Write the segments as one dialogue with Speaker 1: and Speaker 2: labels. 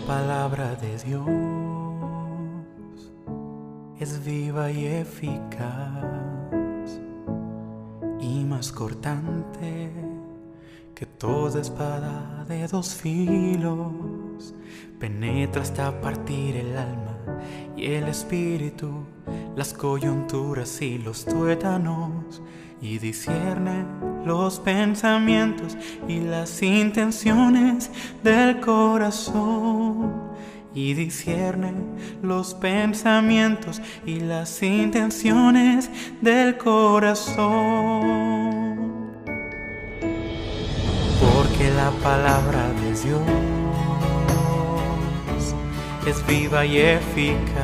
Speaker 1: palabra de Dios es viva y eficaz y más cortante que toda espada de dos filos. Penetra hasta partir el alma y el espíritu, las coyunturas y los tuétanos, y discierne los pensamientos y las intenciones del corazón. Y discierne los pensamientos y las intenciones del corazón. Porque la palabra de Dios es viva y eficaz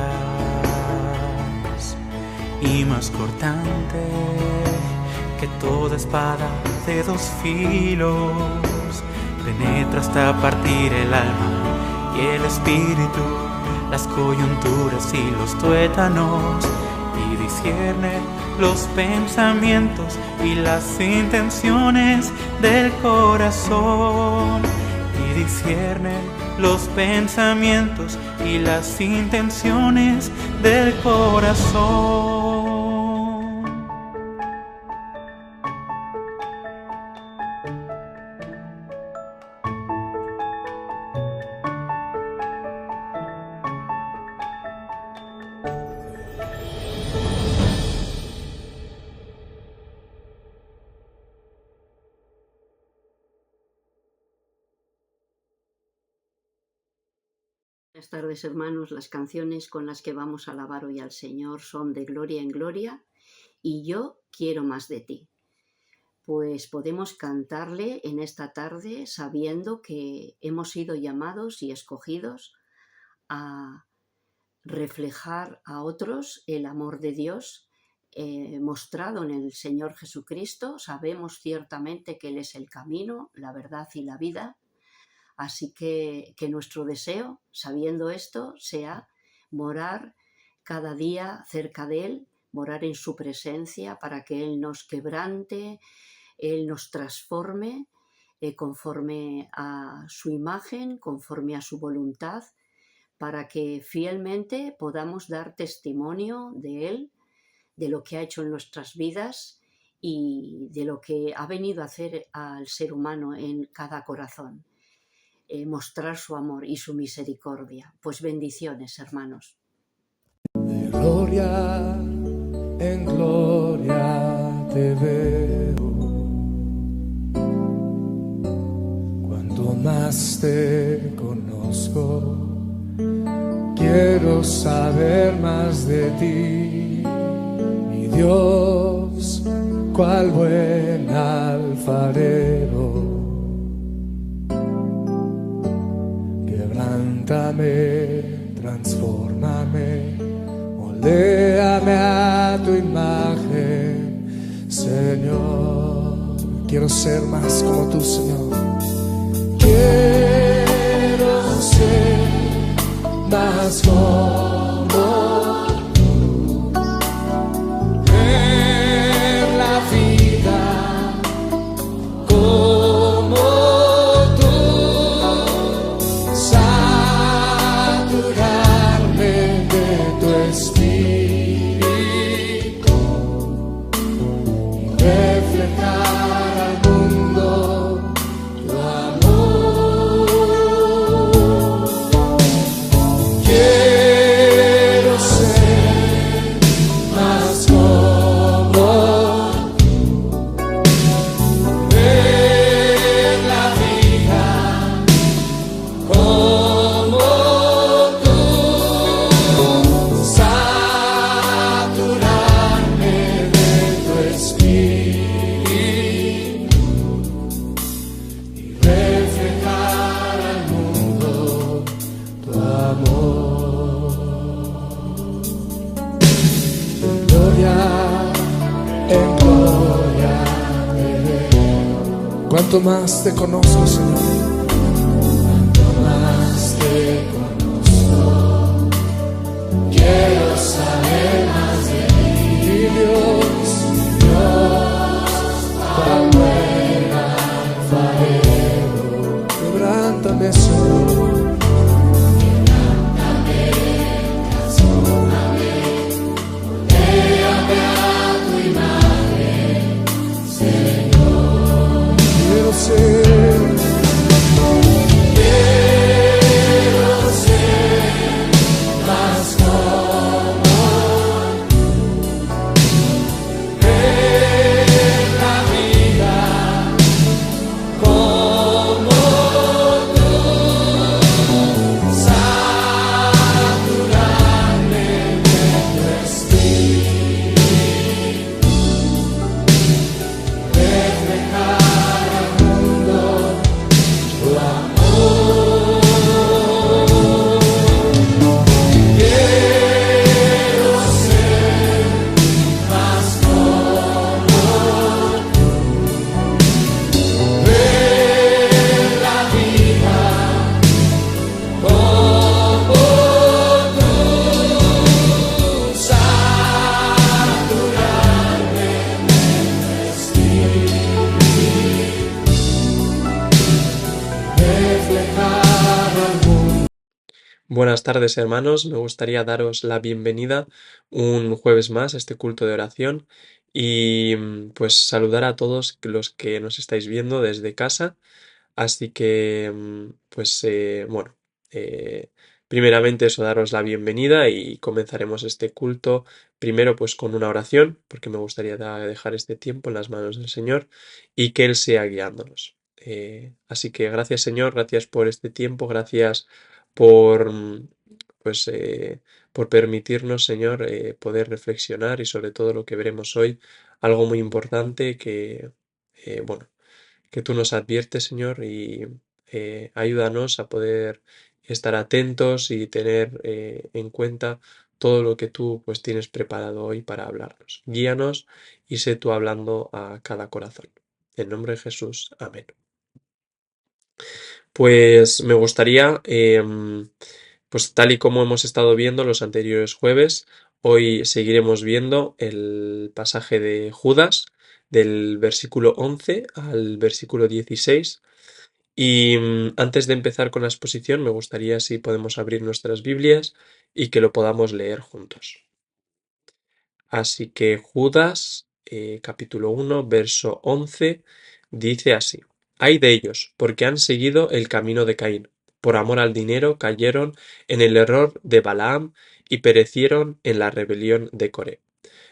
Speaker 1: y más cortante que toda espada de dos filos. Penetra hasta partir el alma y el espíritu, las coyunturas y los tuétanos, y discierne los pensamientos y las intenciones del corazón. Y discierne los pensamientos y las intenciones del corazón.
Speaker 2: Buenas tardes, hermanos. Las canciones con las que vamos a alabar hoy al Señor son de Gloria en Gloria y Yo quiero más de ti. Pues podemos cantarle en esta tarde sabiendo que hemos sido llamados y escogidos a reflejar a otros el amor de Dios mostrado en el Señor Jesucristo. Sabemos ciertamente que Él es el camino, la verdad y la vida. Así que nuestro deseo, sabiendo esto, sea morar cada día cerca de Él, morar en su presencia para que Él nos quebrante, Él nos transforme conforme a su imagen, conforme a su voluntad, para que fielmente podamos dar testimonio de Él, de lo que ha hecho en nuestras vidas y de lo que ha venido a hacer al ser humano en cada corazón. Mostrar su amor y su misericordia. Pues bendiciones, hermanos.
Speaker 3: De gloria en gloria te veo, cuanto más te conozco, quiero saber más de ti, mi Dios, cual buen alfarero. Quebrántame, transfórmame, moldéame a tu imagen, Señor. Quiero ser más como tú, Señor. Quiero ser más como tú, ver la vida como Espíritu y reflejar al mundo tu amor. Quiero ser más como tú, ver la vida como cuanto más te conozco, Señor. Cuanto más te conozco, quiero saber más de ti, Dios, tan buen alfarero. Quebrántame, Señor.
Speaker 4: Buenas tardes, hermanos. Me gustaría daros la bienvenida un jueves más a este culto de oración y pues saludar a todos los que nos estáis viendo desde casa. Así que, bueno, eh, primeramente eso, daros la bienvenida y comenzaremos este culto primero pues con una oración, porque me gustaría dejar este tiempo en las manos del Señor y que Él sea guiándonos. Así que gracias, Señor, gracias por este tiempo, gracias por, pues, por permitirnos, Señor, poder reflexionar y sobre todo lo que veremos hoy, algo muy importante bueno, que tú nos adviertes, Señor, y ayúdanos a poder estar atentos y tener en cuenta todo lo que tú pues tienes preparado hoy para hablarnos. Guíanos y sé tú hablando a cada corazón. En nombre de Jesús. Amén. Pues me gustaría, pues tal y como hemos estado viendo los anteriores jueves, hoy seguiremos viendo el pasaje de Judas, del versículo 11 al versículo 16. Y antes de empezar con la exposición, me gustaría si podemos abrir nuestras Biblias y que lo podamos leer juntos. Así que Judas, capítulo 1, verso 11, dice así: Ay de ellos, porque han seguido el camino de Caín. Por amor al dinero cayeron en el error de Balaam y perecieron en la rebelión de Coré.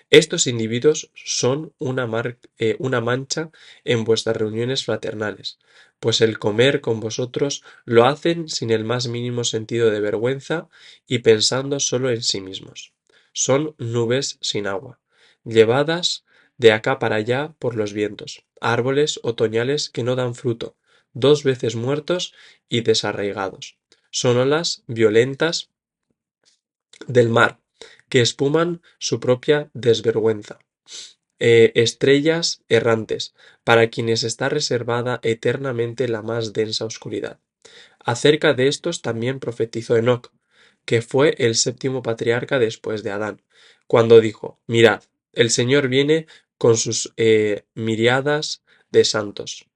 Speaker 4: Estos individuos son una mancha en vuestras reuniones fraternales, pues el comer con vosotros lo hacen sin el más mínimo sentido de vergüenza y pensando solo en sí mismos. Son nubes sin agua, llevadas de acá para allá por los vientos, árboles otoñales que no dan fruto, 2 veces muertos y desarraigados. Son olas violentas del mar, que espuman su propia desvergüenza. Estrellas errantes, para quienes está reservada eternamente la más densa oscuridad. Acerca de estos también profetizó Enoc, que fue el séptimo patriarca después de Adán, cuando dijo: Mirad, el Señor viene con sus miriadas de santos,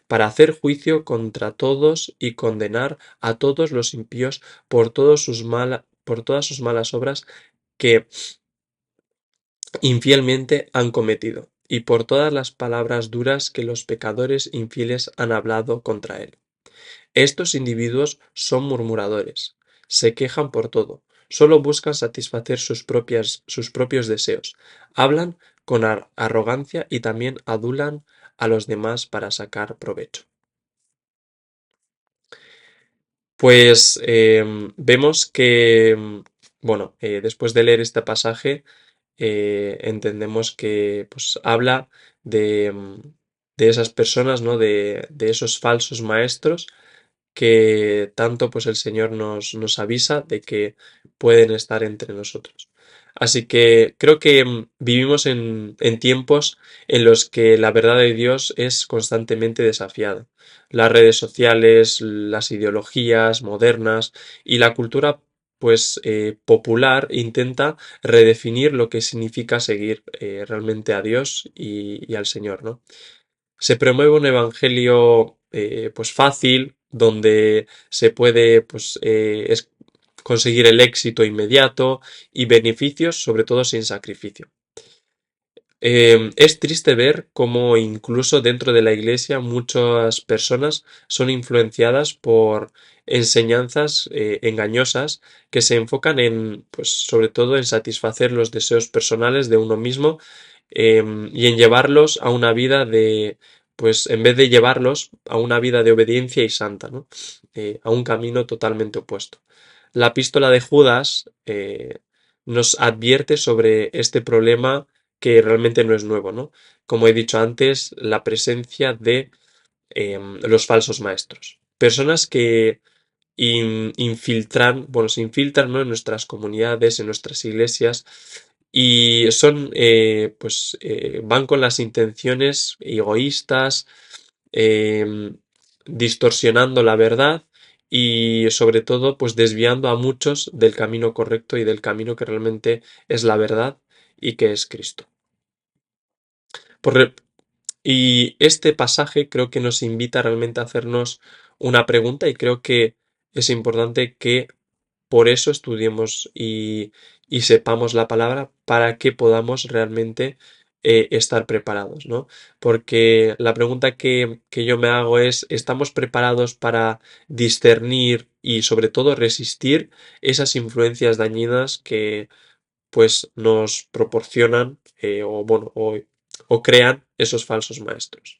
Speaker 4: para hacer juicio contra todos y condenar a todos los impíos por todas sus malas obras que infielmente han cometido, y por todas las palabras duras que los pecadores infieles han hablado contra él. Estos individuos son murmuradores, se quejan por todo, solo buscan satisfacer sus propios deseos, hablan con arrogancia y también adulan a los demás para sacar provecho. Pues vemos que, bueno, después de leer este pasaje, entendemos que pues, habla de esas personas, ¿no? De esos falsos maestros que tanto pues el Señor nos avisa de que pueden estar entre nosotros. Así que creo que vivimos en tiempos en los que la verdad de Dios es constantemente desafiada. Las redes sociales, las ideologías modernas y la cultura pues popular intenta redefinir lo que significa seguir realmente a Dios y al Señor, ¿no? Se promueve un evangelio pues fácil, donde se puede pues, conseguir el éxito inmediato y beneficios, sobre todo sin sacrificio. Es triste ver cómo incluso dentro de la iglesia muchas personas son influenciadas por enseñanzas engañosas que se enfocan en, pues, sobre todo en satisfacer los deseos personales de uno mismo y en llevarlos a una vida pues en vez de llevarlos a una vida de obediencia y santa, ¿no? A un camino totalmente opuesto. La epístola de Judas nos advierte sobre este problema que realmente no es nuevo, ¿no? Como he dicho antes, la presencia de los falsos maestros. Personas que se infiltran, ¿no? En nuestras comunidades, en nuestras iglesias y van con las intenciones egoístas, distorsionando la verdad y sobre todo pues desviando a muchos del camino correcto y del camino que realmente es la verdad y que es Cristo. Y este pasaje creo que nos invita realmente a hacernos una pregunta y creo que es importante que por eso estudiemos y sepamos la palabra para que podamos realmente estar preparados, ¿no? Porque la pregunta que yo me hago es, ¿estamos preparados para discernir y sobre todo resistir esas influencias dañinas que pues nos proporcionan o bueno o crean esos falsos maestros?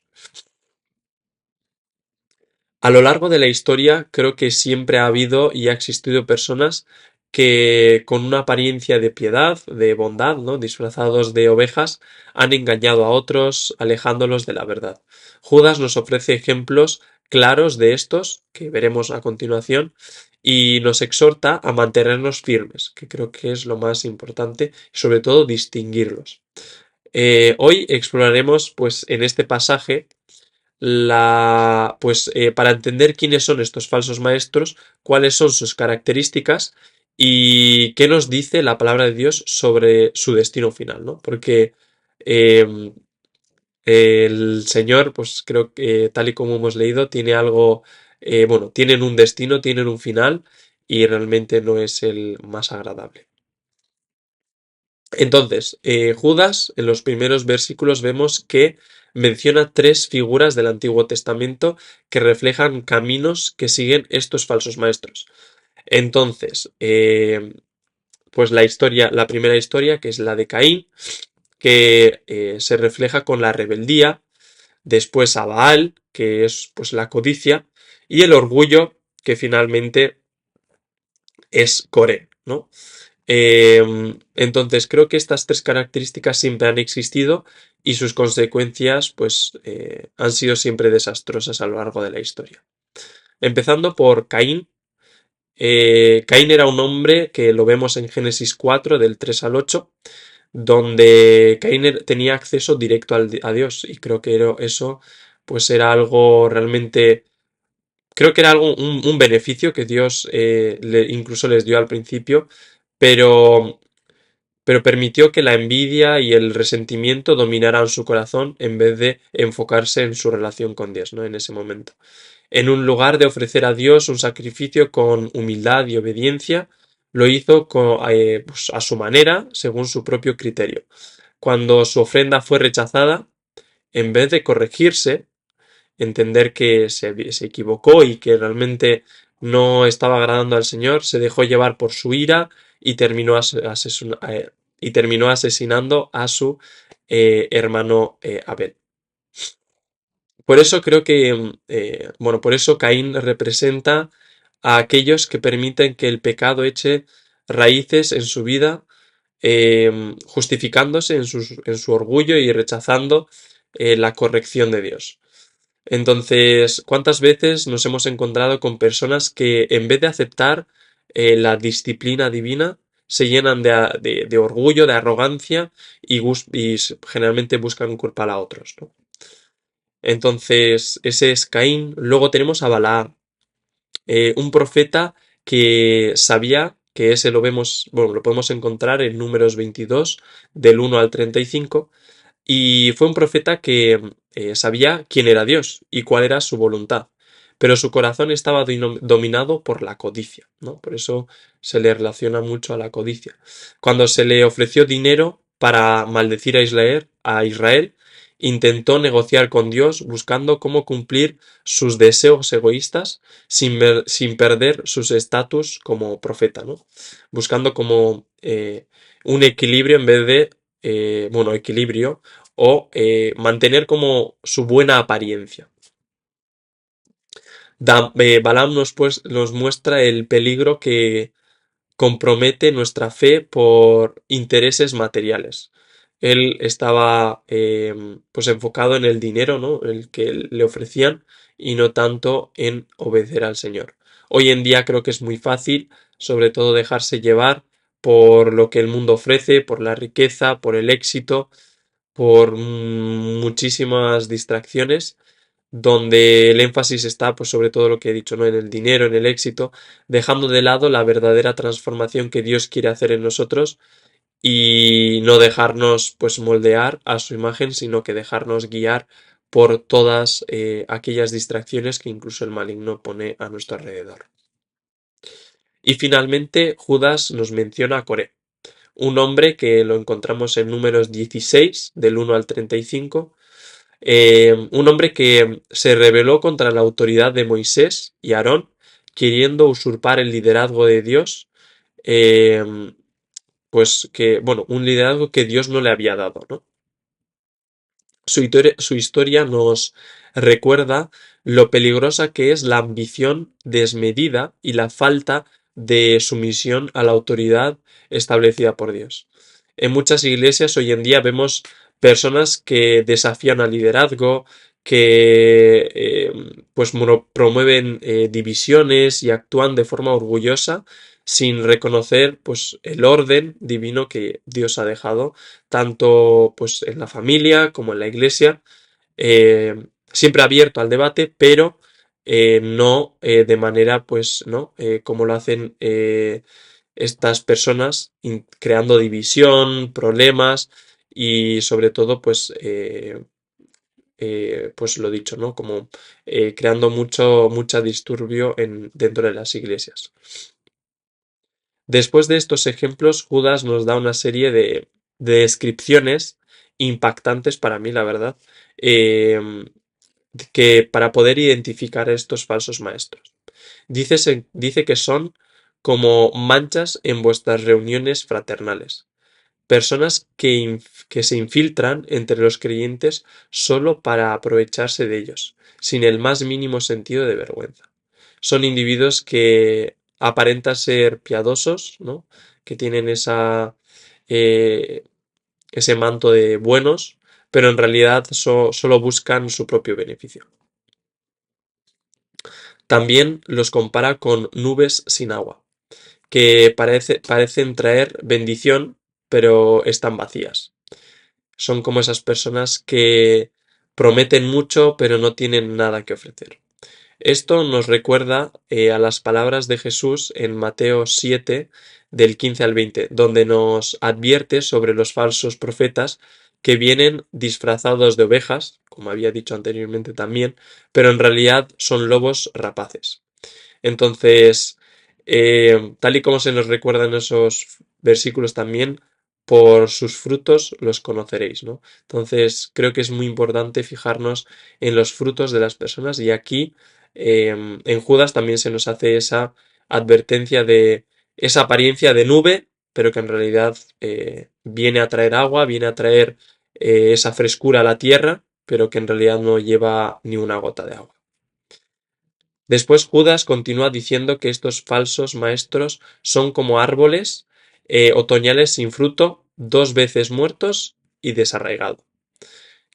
Speaker 4: A lo largo de la historia creo que siempre ha habido y ha existido personas que con una apariencia de piedad, de bondad, ¿no? Disfrazados de ovejas, han engañado a otros, alejándolos de la verdad. Judas nos ofrece ejemplos claros de estos, que veremos a continuación, y nos exhorta a mantenernos firmes, que creo que es lo más importante, y sobre todo distinguirlos. Hoy exploraremos, pues, en este pasaje para entender quiénes son estos falsos maestros, cuáles son sus características y qué nos dice la palabra de Dios sobre su destino final, ¿no? Porque eh, el Señor, pues creo que tal y como hemos leído, tiene algo, bueno, tienen un destino, tienen un final y realmente no es el más agradable. Entonces, Judas, en los primeros versículos vemos que menciona tres figuras del Antiguo Testamento que reflejan caminos que siguen estos falsos maestros. Entonces, pues la primera historia, que es la de Caín, que se refleja con la rebeldía, después a Baal, que es pues la codicia, y el orgullo, que finalmente es Coré, ¿no? Entonces creo que estas tres características siempre han existido y sus consecuencias pues han sido siempre desastrosas a lo largo de la historia. Empezando por Caín. Caín era un hombre que lo vemos en Génesis 4 del 3 al 8, donde Caín tenía acceso directo a Dios y creo que eso pues era algo realmente. Creo que era algo, un beneficio que Dios incluso les dio al principio, pero permitió que la envidia y el resentimiento dominaran su corazón en vez de enfocarse en su relación con Dios, ¿no? En ese momento. En un lugar de ofrecer a Dios un sacrificio con humildad y obediencia, lo hizo pues, a su manera, según su propio criterio. Cuando su ofrenda fue rechazada, en vez de corregirse, entender que se equivocó y que realmente no estaba agradando al Señor, se dejó llevar por su ira y terminó asesinando a su hermano Abel. Por eso creo que, bueno, por eso Caín representa a aquellos que permiten que el pecado eche raíces en su vida, justificándose en su orgullo y rechazando la corrección de Dios. Entonces, ¿cuántas veces nos hemos encontrado con personas que en vez de aceptar la disciplina divina, se llenan de orgullo, de arrogancia y generalmente buscan culpar a otros, ¿no? Entonces, ese es Caín. Luego tenemos a Balaam, un profeta que sabía, que ese lo vemos, bueno, lo podemos encontrar en Números 22, del 1 al 35, y fue un profeta que sabía quién era Dios y cuál era su voluntad, pero su corazón estaba dominado por la codicia, ¿no? Por eso se le relaciona mucho a la codicia. Cuando se le ofreció dinero para maldecir a Israel, intentó negociar con Dios buscando cómo cumplir sus deseos egoístas sin perder sus estatus como profeta, ¿no? Buscando como un equilibrio en vez de, bueno, equilibrio o mantener como su buena apariencia. Balaam nos muestra el peligro que compromete nuestra fe por intereses materiales. Él estaba pues enfocado en el dinero, ¿no? El que le ofrecían y no tanto en obedecer al Señor. Hoy en día creo que es muy fácil, sobre todo, dejarse llevar por lo que el mundo ofrece, por la riqueza, por el éxito, por muchísimas distracciones, donde el énfasis está, pues sobre todo lo que he dicho, ¿no? En el dinero, en el éxito, dejando de lado la verdadera transformación que Dios quiere hacer en nosotros y no dejarnos pues moldear a su imagen, sino que dejarnos guiar por todas aquellas distracciones que incluso el maligno pone a nuestro alrededor. Y finalmente Judas nos menciona a Coré, un hombre que lo encontramos en Números 16, del 1 al 35, un hombre que se rebeló contra la autoridad de Moisés y Aarón, queriendo usurpar el liderazgo de Dios, eh, pues que, bueno, un liderazgo que Dios no le había dado, ¿no? Su historia nos recuerda lo peligrosa que es la ambición desmedida y la falta de sumisión a la autoridad establecida por Dios. En muchas iglesias hoy en día vemos personas que desafían al liderazgo, que pues promueven divisiones y actúan de forma orgullosa sin reconocer pues el orden divino que Dios ha dejado tanto pues en la familia como en la iglesia, siempre abierto al debate, pero no de manera pues no como lo hacen estas personas, creando división, problemas y sobre todo pues lo dicho, ¿no? Como creando mucho disturbio dentro de las iglesias. Después de estos ejemplos, Judas nos da una serie de descripciones impactantes para mí, la verdad, eh, que para poder identificar a estos falsos maestros. Dice que son como manchas en vuestras reuniones fraternales, personas que se infiltran entre los creyentes solo para aprovecharse de ellos, sin el más mínimo sentido de vergüenza. Son individuos que aparentan ser piadosos, ¿no? Que tienen eh, ese manto de buenos, pero en realidad solo buscan su propio beneficio. También los compara con nubes sin agua, que parecen traer bendición, pero están vacías. Son como esas personas que prometen mucho, pero no tienen nada que ofrecer. Esto nos recuerda a las palabras de Jesús en Mateo 7, del 15 al 20, donde nos advierte sobre los falsos profetas que vienen disfrazados de ovejas, como había dicho anteriormente también, pero en realidad son lobos rapaces. Entonces, tal y como se nos recuerda en esos versículos también, por sus frutos los conoceréis, ¿no? Entonces, creo que es muy importante fijarnos en los frutos de las personas y aquí en Judas también se nos hace esa advertencia de esa apariencia de nube, pero que en realidad viene a traer agua, viene a traer esa frescura a la tierra, pero que en realidad no lleva ni una gota de agua. Después Judas continúa diciendo que estos falsos maestros son como árboles otoñales sin fruto, 2 veces muertos y desarraigados.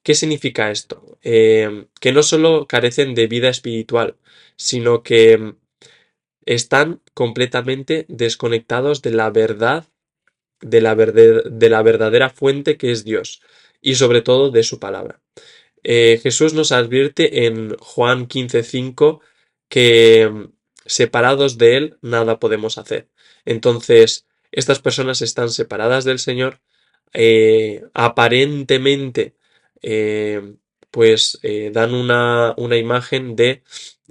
Speaker 4: ¿Qué significa esto? Que no solo carecen de vida espiritual, sino que están completamente desconectados de la verdad, de la verdadera fuente que es Dios y sobre todo de su palabra. Jesús nos advierte en Juan 15:5 que separados de Él nada podemos hacer. Entonces, estas personas están separadas del Señor, aparentemente, eh, dan una imagen de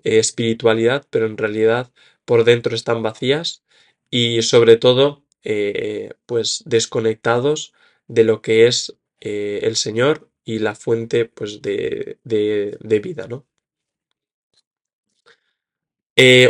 Speaker 4: espiritualidad, pero en realidad por dentro están vacías y sobre todo, pues desconectados de lo que es el Señor y la fuente pues de vida, ¿no?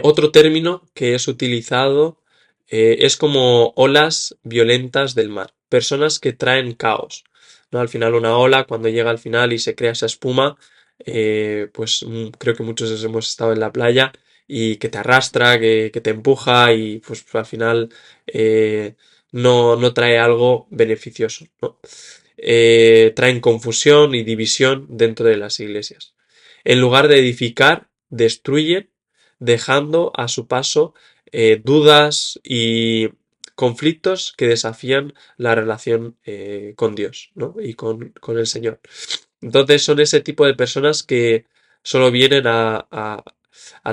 Speaker 4: Otro término que es utilizado es como olas violentas del mar, personas que traen caos, ¿no? Al final una ola, cuando llega al final y se crea esa espuma, creo que muchos hemos estado en la playa y que te arrastra, que te empuja y pues al final no trae algo beneficioso, ¿no? Traen confusión y división dentro de las iglesias. En lugar de edificar, destruyen, dejando a su paso dudas y conflictos que desafían la relación con Dios, ¿no? Y con el Señor. Entonces son ese tipo de personas que solo vienen a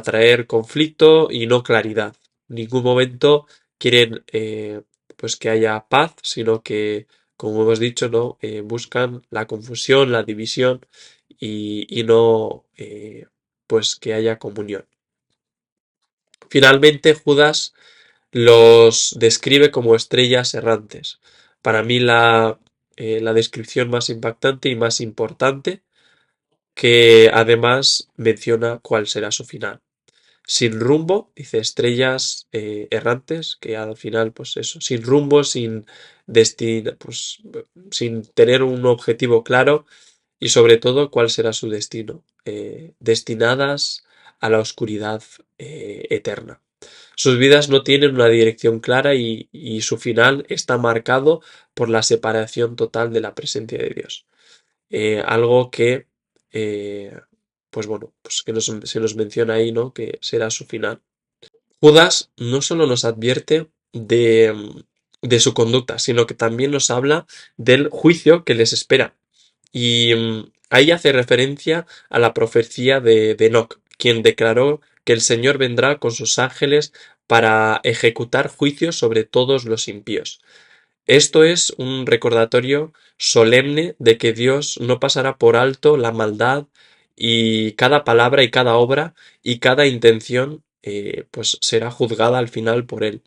Speaker 4: traer conflicto y no claridad. En ningún momento quieren pues que haya paz, sino que, como hemos dicho, ¿no? Buscan la confusión, la división y no pues que haya comunión. Finalmente, Judas los describe como estrellas errantes. Para mí la descripción más impactante y más importante, que además menciona cuál será su final. Sin rumbo, dice estrellas errantes, que al final, pues eso, sin rumbo, sin destino, pues sin tener un objetivo claro y sobre todo cuál será su destino, destinadas a la oscuridad eterna. Sus vidas no tienen una dirección clara y su final está marcado por la separación total de la presencia de Dios. Algo que, eh, pues bueno, pues que se nos menciona ahí, ¿no? Que será su final. Judas no solo nos advierte de su conducta, sino que también nos habla del juicio que les espera. Y ahí hace referencia a la profecía de Enoc, quien declaró que el Señor vendrá con sus ángeles para ejecutar juicios sobre todos los impíos. Esto es un recordatorio solemne de que Dios no pasará por alto la maldad y cada palabra y cada obra y cada intención pues será juzgada al final por él.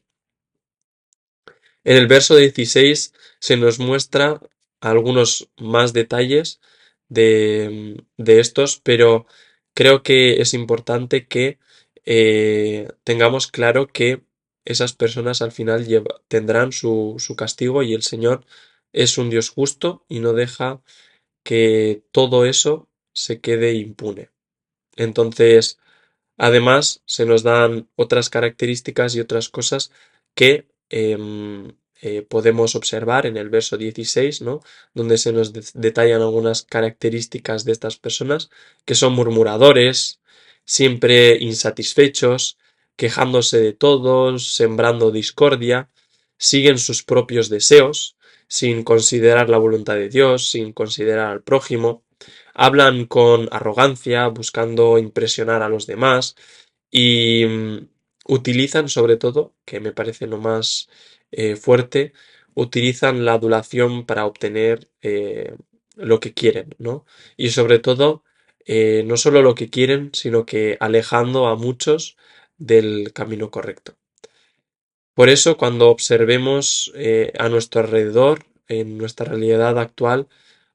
Speaker 4: En el verso 16 se nos muestra algunos más detalles de estos, pero creo que es importante que tengamos claro que esas personas al final tendrán su castigo y el Señor es un Dios justo y no deja que todo eso se quede impune. Entonces, además, se nos dan otras características y otras cosas que podemos observar en el verso 16, ¿no? Donde se nos detallan algunas características de estas personas, que son murmuradores, siempre insatisfechos, quejándose de todos, sembrando discordia, siguen sus propios deseos, sin considerar la voluntad de Dios, sin considerar al prójimo, hablan con arrogancia, buscando impresionar a los demás y utilizan sobre todo, que me parece lo más fuerte, utilizan la adulación para obtener lo que quieren, ¿no? Y sobre todo, no solo lo que quieren, sino que alejando a muchos del camino correcto. Por eso, cuando observemos a nuestro alrededor, en nuestra realidad actual,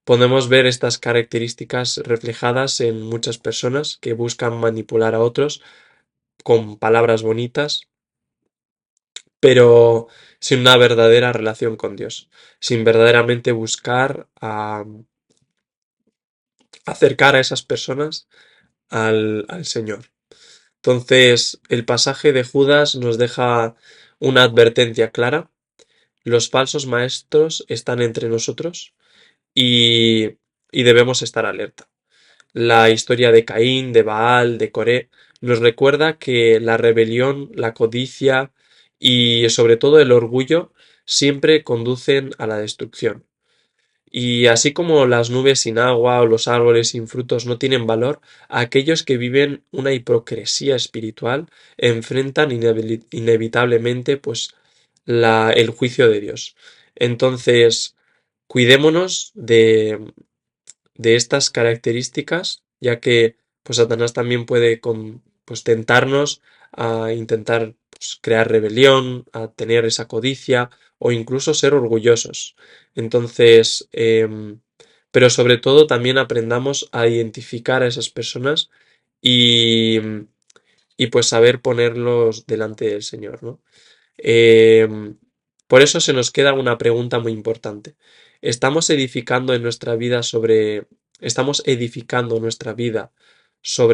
Speaker 4: podemos ver estas características reflejadas en muchas personas que buscan manipular a otros con palabras bonitas, pero sin una verdadera relación con Dios, sin verdaderamente buscar acercar a esas personas al Señor. Entonces, el pasaje de Judas nos deja una advertencia clara. Los falsos maestros están entre nosotros y debemos estar alerta. La historia de Caín, de Baal, de Coré, nos recuerda que la rebelión, la codicia y sobre todo el orgullo siempre conducen a la destrucción. Y así como las nubes sin agua o los árboles sin frutos no tienen valor, aquellos que viven una hipocresía espiritual enfrentan inevitablemente pues el juicio de Dios. Entonces, cuidémonos de estas características, ya que pues Satanás también puede pues, tentarnos a intentar pues, crear rebelión, a tener esa codicia o incluso ser orgullosos. Entonces, pero sobre todo también aprendamos a identificar a esas personas y, y pues saber ponerlos delante del Señor, ¿no? Por eso se nos queda una pregunta muy importante. ¿Estamos edificando nuestra vida sobre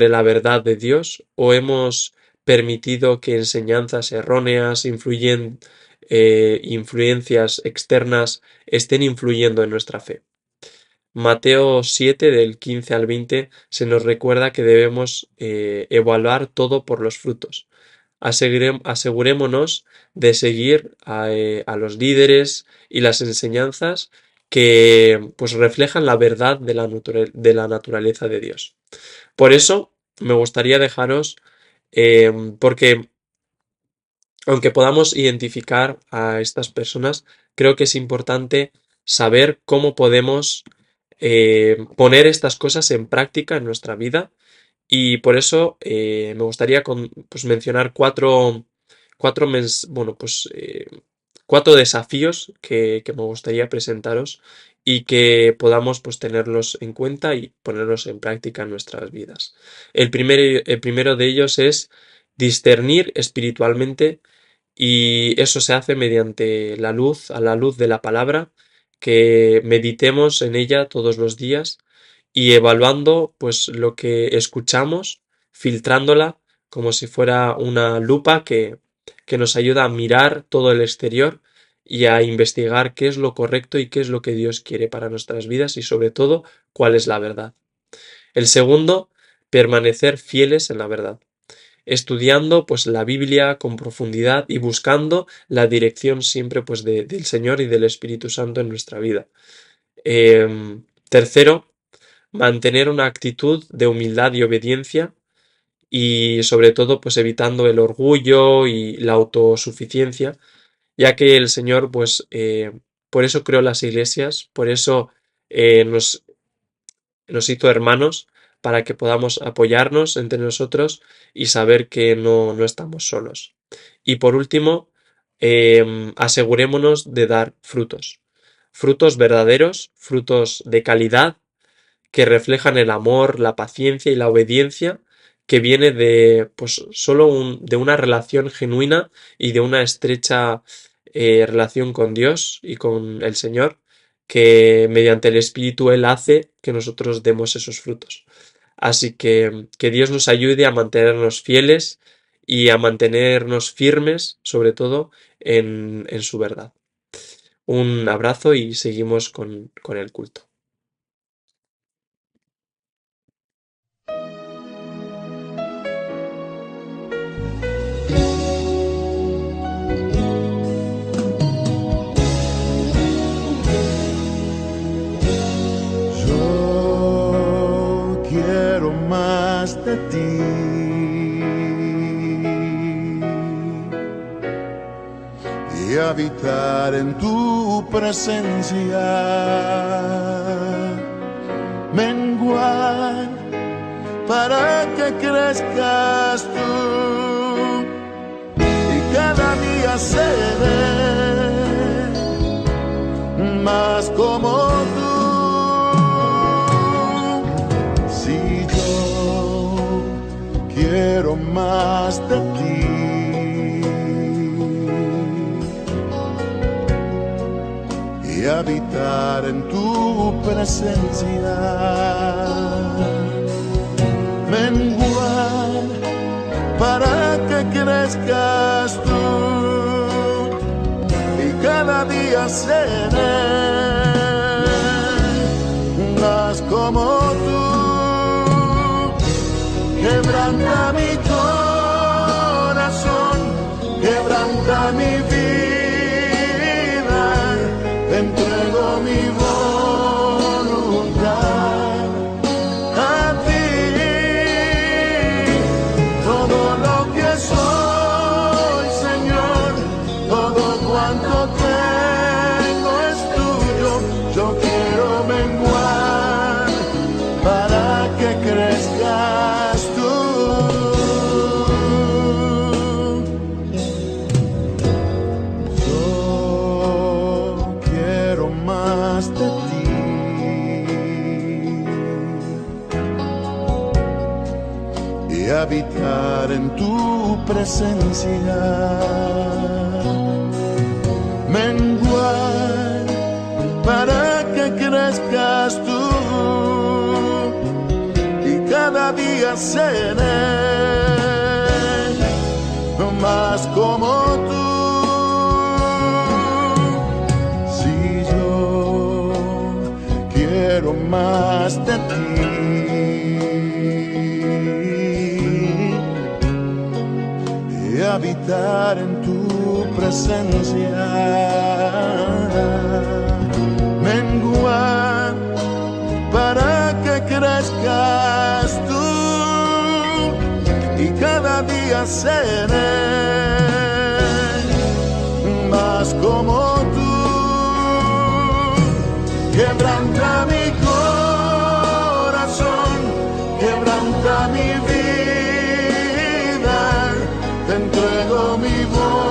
Speaker 4: la verdad de Dios o hemos permitido que enseñanzas erróneas, influencias externas estén influyendo en nuestra fe? Mateo 7 del 15 al 20 se nos recuerda que debemos evaluar todo por los frutos. Asegurémonos de seguir a los líderes y las enseñanzas que pues reflejan la verdad de la naturaleza de Dios. Por eso me gustaría dejaros, porque aunque podamos identificar a estas personas, creo que es importante saber cómo podemos poner estas cosas en práctica en nuestra vida y por eso me gustaría pues, mencionar cuatro cuatro desafíos que me gustaría presentaros y que podamos pues tenerlos en cuenta y ponerlos en práctica en nuestras vidas. El primero de ellos es discernir espiritualmente, y eso se hace mediante a la luz de la palabra, que meditemos en ella todos los días y evaluando pues lo que escuchamos, filtrándola como si fuera una lupa que nos ayuda a mirar todo el exterior y a investigar qué es lo correcto y qué es lo que Dios quiere para nuestras vidas y sobre todo cuál es la verdad. El segundo, permanecer fieles en la verdad, estudiando pues la Biblia con profundidad y buscando la dirección siempre pues del Señor y del Espíritu Santo en nuestra vida. Tercero, mantener una actitud de humildad y obediencia, y sobre todo pues evitando el orgullo y la autosuficiencia, ya que el Señor por eso creó las iglesias, por eso nos hizo hermanos, para que podamos apoyarnos entre nosotros y saber que no estamos solos. Y por último, asegurémonos de dar frutos verdaderos, frutos de calidad, que reflejan el amor, la paciencia y la obediencia, que viene de pues solo de una relación genuina y de una estrecha relación con Dios y con el Señor, que mediante el Espíritu Él hace que nosotros demos esos frutos. Así que Dios nos ayude a mantenernos fieles y a mantenernos firmes, sobre todo en su verdad. Un abrazo y seguimos con el culto.
Speaker 5: De ti y habitar en tu presencia, menguar para que crezcas tú y cada día seré más como tú. Quiero más de ti y habitar en tu presencia, menguar para que crezcas tú y cada día seré más como tú. Quebranta mi corazón, quebranta mi vida, te entrego mi voluntad a ti. Todo lo que soy, Señor, todo cuanto tengo es tuyo. Yo quiero menguar para que crezcas tú. Yo quiero más de ti y habitar en tu presencia, menguar para que crezcas tú. Cada día seré más como tú. Si yo quiero más de ti y habitar en tu presencia, menguar para que crezcas tú y cada día seré más como tú. Quebranta mi corazón, quebranta mi vida, te entrego mi voz.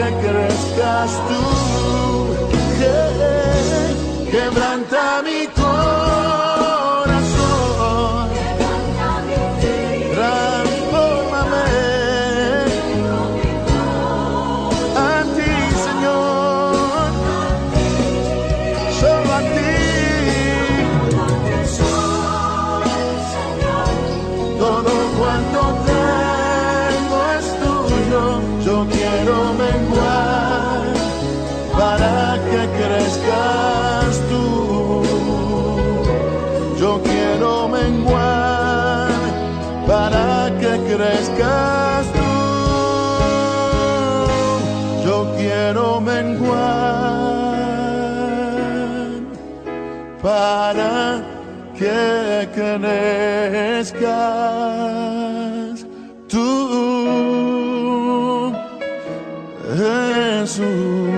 Speaker 5: que crezcas tú. Quebranta mi corazón, transfórmame a ti, Señor, solo a ti. Todo cuanto tengo es tuyo, yo quiero menguar para que crezcas tú. Yo quiero menguar para que crezcas tú. Yo quiero menguar para que crezcas tú, Jesús.